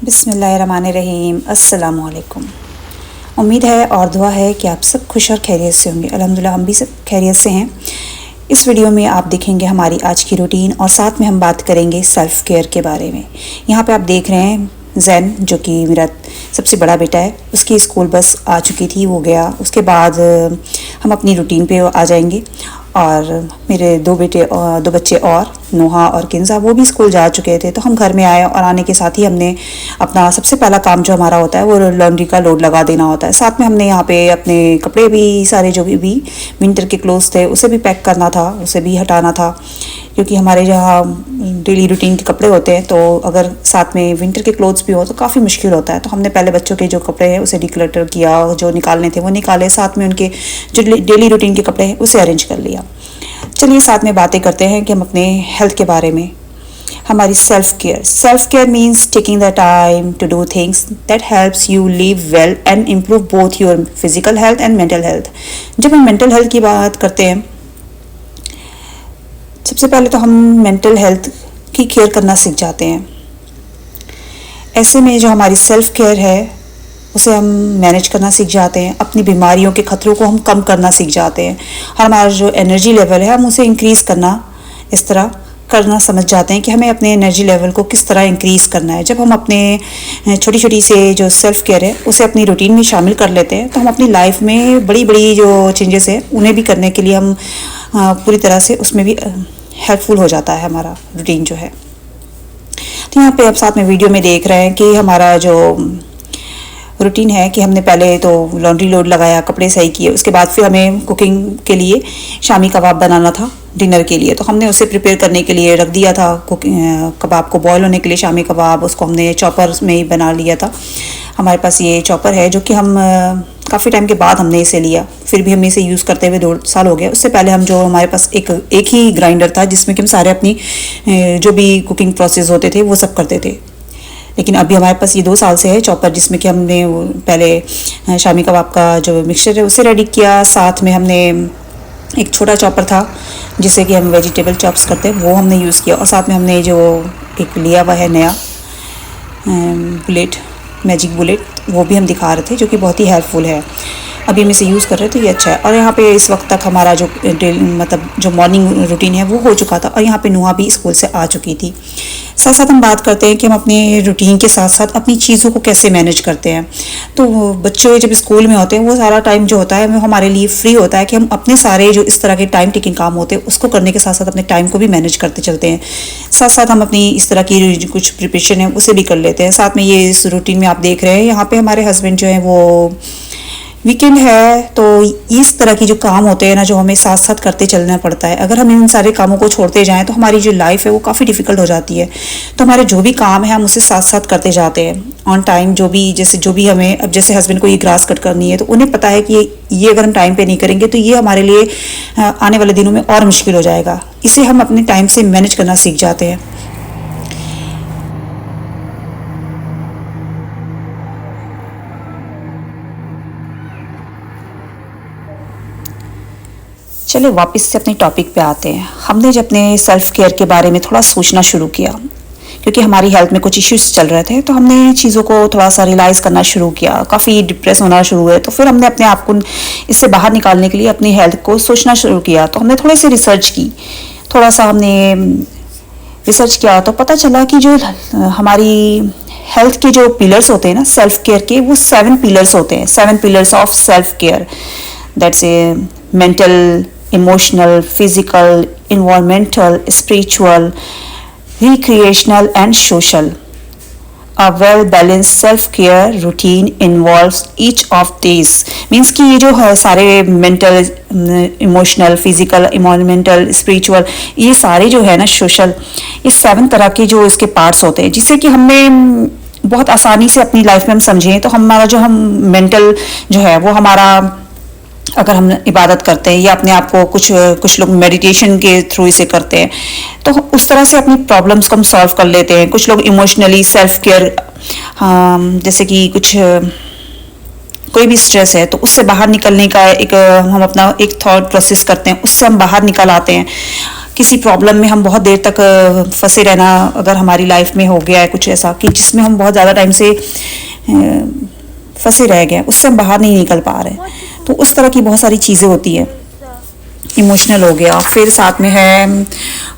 बिस्मिल्लाहिर्रहमानिर्रहीम। अस्सलाम वालेकुम। उम्मीद है और दुआ है कि आप सब खुश और खैरियत से होंगे। अल्हम्दुलिल्लाह हम भी सब खैरियत से हैं। इस वीडियो में आप देखेंगे हमारी आज की रूटीन और साथ में हम बात करेंगे सेल्फ़ केयर के बारे में। यहाँ पे आप देख रहे हैं जैन, जो कि मेरा सबसे बड़ा बेटा है, उसकी स्कूल बस आ चुकी थी, वो गया। उसके बाद हम अपनी रूटीन पे आ जाएंगे। और मेरे दो बच्चे और नोहा और किन्जा, वो भी स्कूल जा चुके थे। तो हम घर में आए और आने के साथ ही हमने अपना सबसे पहला काम जो हमारा होता है वो लॉन्ड्री का लोड लगा देना होता है। साथ में हमने यहाँ पे अपने कपड़े भी सारे जो भी विंटर के क्लोथ्स थे उसे भी पैक करना था, उसे भी हटाना था, क्योंकि हमारे जहाँ डेली रूटीन के कपड़े होते हैं तो अगर साथ में विंटर के क्लोथ्स भी हो तो काफ़ी मुश्किल होता है। तो हमने पहले बच्चों के जो कपड़े हैं उसे डिक्लटर किया, जो निकालने थे वो निकाले, साथ में उनके जो डेली रूटीन के कपड़े हैं उसे अरेंज कर लिया। चलिए साथ में बातें करते हैं कि हम अपने हेल्थ के बारे में। हमारी self care means taking the time to do things that helps you live well and improve both your physical health and mental health. जब हम मेंटल हेल्थ की बात करते हैं, सबसे पहले तो हम मेंटल हेल्थ की केयर करना सीख जाते हैं। ऐसे में जो हमारी सेल्फ केयर है उसे हम मैनेज करना सीख जाते हैं, अपनी बीमारियों के खतरों को हम कम करना सीख जाते हैं, और हमारा जो एनर्जी लेवल है हम उसे इंक्रीज़ करना इस तरह करना समझ जाते हैं कि हमें अपने एनर्जी लेवल को किस तरह इंक्रीज़ करना है। जब हम अपने छोटी छोटी से जो सेल्फ़ केयर है उसे अपनी रूटीन में शामिल कर लेते हैं तो हम अपनी लाइफ में बड़ी बड़ी जो चेंजेस है उन्हें भी करने के लिए हम पूरी तरह से उसमें भी हेल्पफुल हो जाता है हमारा रूटीन जो है। तो यहाँ पे आप साथ में वीडियो में देख रहे हैं कि हमारा जो रूटीन है कि हमने पहले तो लॉन्ड्री लोड लगाया, कपड़े सही किए, उसके बाद फिर हमें कुकिंग के लिए शामी कबाब बनाना था डिनर के लिए। तो हमने उसे प्रिपेयर करने के लिए रख दिया था, कबाब को बॉयल होने के लिए, शामी कबाब, उसको हमने चॉपर में ही बना लिया था। हमारे पास ये चॉपर है जो कि हम काफ़ी टाइम के बाद हमने इसे लिया, फिर भी हमें इसे यूज़ करते हुए 2 साल हो गया। उससे पहले हम जो हमारे पास एक ही ग्राइंडर था जिसमें कि हम सारे अपनी जो भी कुकिंग प्रोसेस होते थे वो सब करते थे। लेकिन अभी हमारे पास ये 2 साल से है चॉपर, जिसमें कि हमने पहले शामी कबाब का जो मिक्सचर है उसे रेडी किया। साथ में हमने एक छोटा चॉपर था जिससे कि हम वेजिटेबल चॉप्स करते हैं, वो हमने यूज़ किया। और साथ में हमने जो एक लिया हुआ है नया मैजिक बुलेट, वो भी हम दिखा रहे थे, जो कि बहुत ही हेल्पफुल है। अभी हम इसे यूज़ कर रहे थे, ये अच्छा है। और यहाँ पे इस वक्त तक हमारा जो मतलब जो मॉर्निंग रूटीन है वो हो चुका था, और यहाँ पे नुहा भी स्कूल से आ चुकी थी। साथ साथ हम बात करते हैं कि हम अपने रूटीन के साथ साथ अपनी चीज़ों को कैसे मैनेज करते हैं। तो बच्चे जब स्कूल में होते हैं वो सारा टाइम जो होता है वो हमारे लिए फ्री होता है कि हम अपने सारे जो इस तरह के टाइम टेकिंग काम होते हैं उसको करने के साथ साथ अपने टाइम को भी मैनेज करते चलते हैं। साथ साथ हम अपनी इस तरह की कुछ प्रिपरेशन है उसे भी कर लेते हैं। साथ में ये इस रूटीन में आप देख रहे हैं यहाँ पे हमारे हस्बैंड जो है वो वीकेंड है, तो इस तरह की जो काम होते हैं ना जो हमें साथ साथ करते चलना पड़ता है। अगर हम इन सारे कामों को छोड़ते जाएं तो हमारी जो लाइफ है वो काफ़ी डिफ़िकल्ट हो जाती है। तो हमारे जो भी काम है हम उसे साथ साथ करते जाते हैं ऑन टाइम। जो भी हमें, अब जैसे हस्बैंड को ये ग्रास कट करनी है तो उन्हें पता है कि ये अगर हम टाइम पे नहीं करेंगे तो ये हमारे लिए आने वाले दिनों में और मुश्किल हो जाएगा। इसे हम अपने टाइम से मैनेज करना सीख जाते हैं। चलिए वापस से अपने टॉपिक पे आते हैं। हमने जब अपने सेल्फ़ केयर के बारे में थोड़ा सोचना शुरू किया, क्योंकि हमारी हेल्थ में कुछ इश्यूज चल रहे थे, तो हमने चीज़ों को थोड़ा सा रियलाइज़ करना शुरू किया, काफ़ी डिप्रेस होना शुरू हुए। तो फिर हमने अपने आप को इससे बाहर निकालने के लिए अपनी हेल्थ को सोचना शुरू किया। तो हमने थोड़ी सी रिसर्च की, थोड़ा सा हमने रिसर्च किया तो पता चला कि जो हमारी हेल्थ के जो पिलर्स होते हैं ना सेल्फ़ केयर के, वो 7 पिलर्स होते हैं। 7 pillars of self care, that's a mental, emotional, physical, environmental, spiritual, recreational and social. A well-balanced self-care routine involves each of these. Means कि ये जो है सारे mental, emotional, physical, environmental, spiritual, ये सारे जो है ना social, ये 7 तरह के जो इसके parts होते हैं, जिससे कि हमें बहुत आसानी से अपनी लाइफ में हम समझें। तो हमारा जो हम मेंटल जो है वो हमारा, अगर हम इबादत करते हैं या अपने आप को कुछ लोग मेडिटेशन के थ्रू इसे करते हैं, तो उस तरह से अपनी प्रॉब्लम्स को हम सॉल्व कर लेते हैं। कुछ लोग इमोशनली सेल्फ केयर, जैसे कि कोई भी स्ट्रेस है तो उससे बाहर निकलने का हम अपना एक थॉट प्रोसेस करते हैं, उससे हम बाहर निकल आते हैं किसी प्रॉब्लम में हम बहुत देर तक फंसे रहना अगर हमारी लाइफ में हो गया है कुछ ऐसा कि जिसमें हम बहुत ज़्यादा टाइम से फंसे रह गए, उससे हम बाहर नहीं निकल पा रहे, तो उस तरह की बहुत सारी चीज़ें होती है। इमोशनल हो गया, फिर साथ में है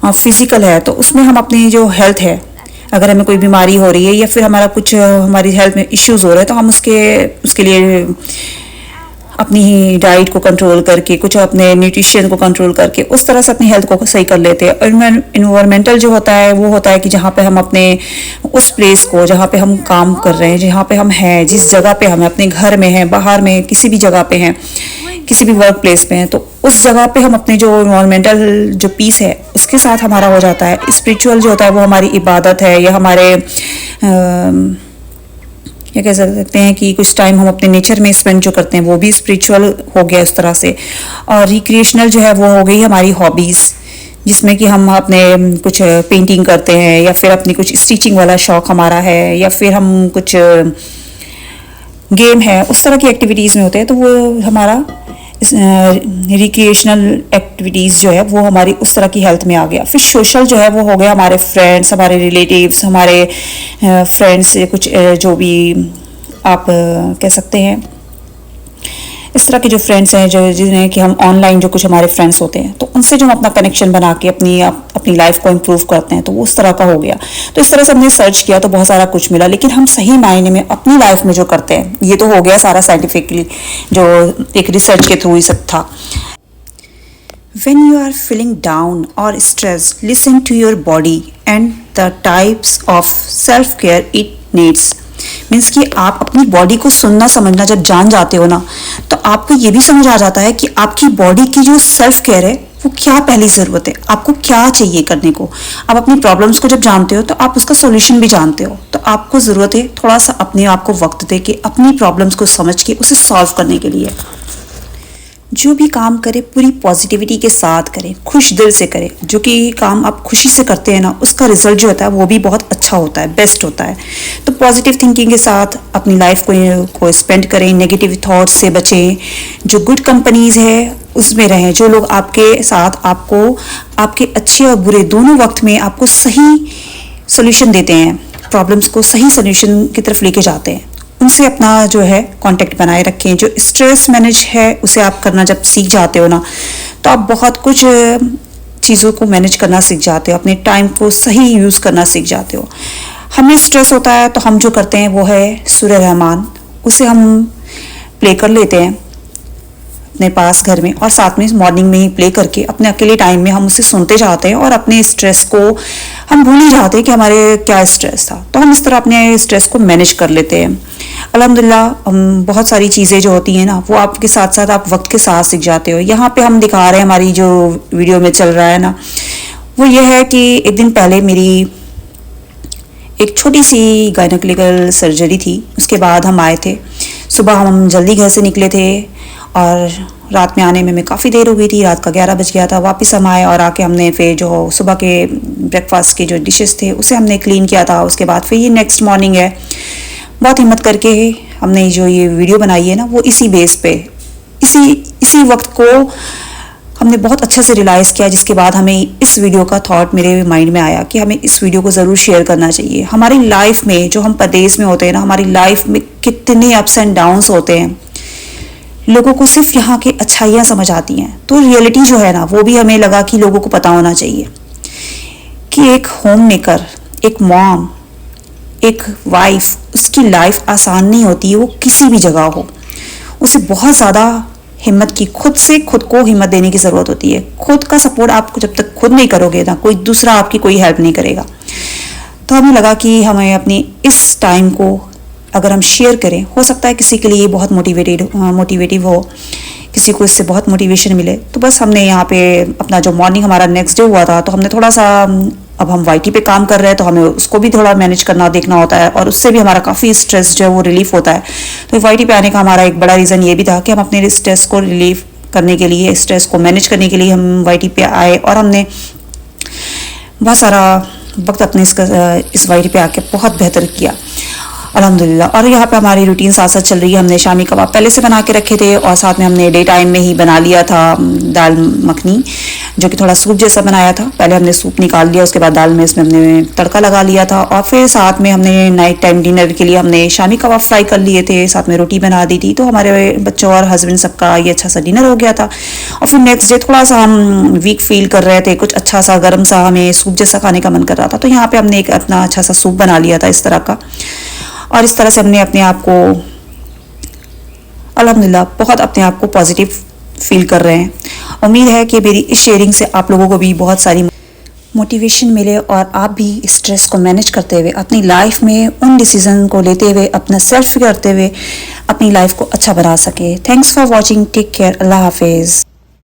फिजिकल है, तो उसमें हम अपनी जो हेल्थ है, अगर हमें कोई बीमारी हो रही है या फिर हमारा कुछ हमारी हेल्थ में इश्यूज हो रहे हैं, तो हम उसके लिए अपनी ही डाइट को कंट्रोल करके, कुछ अपने न्यूट्रिशन को कंट्रोल करके उस तरह से अपनी हेल्थ को सही कर लेते हैं। और इन्वायरमेंटल जो होता है वो होता है कि जहाँ पे हम अपने उस प्लेस को, जहाँ पे हम काम कर रहे हैं, जहाँ पे हम हैं, जिस जगह पे हम अपने घर में हैं, बाहर में, किसी भी जगह पे हैं, किसी भी वर्क प्लेस पे हैं, तो उस जगह पे हम अपने जो इन्वायरमेंटल जो पीस है उसके साथ हमारा हो जाता है। स्पिरिचुअल जो होता है वो हमारी इबादत है, या हमारे या कह सकते हैं कि कुछ टाइम हम अपने नेचर में स्पेंड जो करते हैं वो भी स्पिरिचुअल हो गया उस तरह से। और रिक्रिएशनल जो है वो हो गई हमारी हॉबीज़, जिसमें कि हम अपने कुछ पेंटिंग करते हैं, या फिर अपनी कुछ स्टिचिंग वाला शौक हमारा है, या फिर हम कुछ गेम है, उस तरह की एक्टिविटीज़ में होते हैं, तो वो हमारा रिक्रिएशनल एक्टिविटीज़ जो है वो हमारी उस तरह की हेल्थ में आ गया। फिर सोशल जो है वो हो गया हमारे फ्रेंड्स, हमारे रिलेटिव्स, हमारे फ्रेंड्स से कुछ जो भी आप कह सकते हैं, इस तरह के जो फ्रेंड्स हैं, जो जिन्हें कि हम ऑनलाइन जो कुछ हमारे फ्रेंड्स होते हैं, तो उनसे जो हम अपना कनेक्शन बना के अपनी लाइफ को इम्प्रूव करते हैं, तो वो उस तरह का हो गया। तो इस तरह से हमने सर्च किया तो बहुत सारा कुछ मिला, लेकिन हम सही मायने में अपनी लाइफ में जो करते हैं, ये तो हो गया सारा साइंटिफिकली, जो एक रिसर्च के थ्रू ही सब था। When you are feeling down or stressed, listen to your body and the types of self-care it needs. Means कि आप अपनी बॉडी को सुनना समझना जब जान जाते हो ना, तो आपको ये भी समझ आ जाता है कि आपकी बॉडी की जो सेल्फ केयर है वो क्या पहली ज़रूरत है, आपको क्या चाहिए करने को। आप अपनी प्रॉब्लम्स को जब जानते हो तो आप उसका सॉल्यूशन भी जानते हो, तो आपको ज़रूरत है थोड़ा सा अपने आप को वक्त दे के अपनी प्रॉब्लम्स को समझ के उसे सॉल्व करने के लिए। जो भी काम करें पूरी पॉजिटिविटी के साथ करें, खुश दिल से करें। जो कि काम आप खुशी से करते हैं ना, उसका रिजल्ट जो होता है वो भी बहुत अच्छा होता है, बेस्ट होता है। तो पॉजिटिव थिंकिंग के साथ अपनी लाइफ को स्पेंड करें, नेगेटिव थॉट्स से बचें, जो गुड कंपनीज है उसमें रहें, जो लोग आपके साथ आपको आपके अच्छे और बुरे दोनों वक्त में आपको सही सोल्यूशन देते हैं, प्रॉब्लम्स को सही सोल्यूशन की तरफ लेके जाते हैं, उनसे अपना जो है कांटेक्ट बनाए रखें। जो स्ट्रेस मैनेज है उसे आप करना जब सीख जाते हो ना, तो आप बहुत कुछ चीज़ों को मैनेज करना सीख जाते हो, अपने टाइम को सही यूज़ करना सीख जाते हो। हमें स्ट्रेस होता है तो हम जो करते हैं वो है सूरह रहमान, उसे हम प्ले कर लेते हैं अपने पास घर में, और साथ में मॉर्निंग में ही प्ले करके अपने अकेले टाइम में हम उसे सुनते जाते हैं, और अपने स्ट्रेस को हम भूल ही जाते हैं कि हमारे क्या स्ट्रेस था। तो हम इस तरह अपने स्ट्रेस को मैनेज कर लेते हैं। अल्हम्दुलिल्लाह बहुत सारी चीज़ें जो होती हैं ना, वो आपके साथ साथ आप वक्त के साथ सीख जाते हो। यहाँ पे हम दिखा रहे हैं, हमारी जो वीडियो में चल रहा है ना, वो ये है कि एक दिन पहले मेरी एक छोटी सी गायनेकोलॉजिकल सर्जरी थी। उसके बाद हम आए थे, सुबह हम जल्दी घर से निकले थे, और रात में आने में हमें काफ़ी देर हो गई थी, रात का 11 बज गया था। वापस हम आए और आके हमने फिर जो सुबह के ब्रेकफास्ट के जो डिशेस थे उसे हमने क्लीन किया था। उसके बाद फिर ये नेक्स्ट मॉर्निंग है, बहुत हिम्मत करके हमने जो ये वीडियो बनाई है ना, वो इसी बेस पे इसी वक्त को हमने बहुत अच्छे से रियलाइज़ किया, जिसके बाद हमें इस वीडियो का थॉट मेरे माइंड में आया कि हमें इस वीडियो को ज़रूर शेयर करना चाहिए। हमारी लाइफ में जो हम परदेश में होते हैं ना, हमारी लाइफ में कितने अप्स एंड डाउन्स होते हैं, लोगों को सिर्फ यहाँ की अच्छाइयाँ समझ आती हैं। तो रियलिटी जो है ना, वो भी हमें लगा कि लोगों को पता होना चाहिए कि एक होम मेकर, एक मॉम, एक वाइफ, उसकी लाइफ आसान नहीं होती है। वो किसी भी जगह हो, उसे बहुत ज़्यादा हिम्मत की, खुद से खुद को हिम्मत देने की ज़रूरत होती है। खुद का सपोर्ट आप जब तक खुद नहीं करोगे ना, कोई दूसरा आपकी कोई हेल्प नहीं करेगा। तो हमें लगा कि हमें अपनी इस टाइम को अगर हम शेयर करें, हो सकता है किसी के लिए बहुत मोटिवेटिव हो, किसी को इससे बहुत मोटिवेशन मिले। तो बस हमने यहाँ पे अपना जो मॉर्निंग हमारा नेक्स्ट डे हुआ था, तो हमने थोड़ा सा, अब हम वाईटी पे काम कर रहे हैं तो हमें उसको भी थोड़ा मैनेज करना देखना होता है, और उससे भी हमारा काफ़ी स्ट्रेस जो है वो रिलीफ होता है। तो वाईटी पे आने का हमारा एक बड़ा रीज़न ये भी था कि हम अपने स्ट्रेस को रिलीफ करने के लिए, स्ट्रेस को मैनेज करने के लिए हम वाईटी पे आए, और हमने बहुत सारा वक्त अपने इस वाईटी पे आके बहुत बेहतर किया अल्हम्दुलिल्लाह। और यहाँ पे हमारी रूटीन साथ साथ चल रही है। हमने शामी कबाब पहले से बना के रखे थे, और साथ में हमने डे टाइम में ही बना लिया था दाल मखनी, जो कि थोड़ा सूप जैसा बनाया था। पहले हमने सूप निकाल लिया, उसके बाद दाल में इसमें हमने तड़का लगा लिया था, और फिर साथ में हमने नाइट टाइम डिनर के लिए हमने शामी कबाब फ्राई कर लिए थे, साथ में रोटी बना दी थी। तो हमारे बच्चों और हस्बैंड सबका ये अच्छा सा डिनर हो गया था। और फिर नेक्स्ट डे थोड़ा सा हम वीक फील कर रहे थे, कुछ अच्छा सा गर्म सा हमें सूप जैसा खाने का मन कर रहा था। तो यहाँ पे हमने एक अपना अच्छा सा सूप बना लिया था इस तरह का, और इस तरह से हमने अपने आप को अल्हम्दुलिल्लाह बहुत अपने आप को पॉजिटिव फील कर रहे हैं। उम्मीद है कि मेरी इस शेयरिंग से आप लोगों को भी बहुत सारी मोटिवेशन मिले, और आप भी स्ट्रेस को मैनेज करते हुए अपनी लाइफ में उन डिसीजन को लेते हुए, अपना सेल्फ करते हुए अपनी लाइफ को अच्छा बना सके। Thanks for watching, take care, अल्लाह हाफिज़।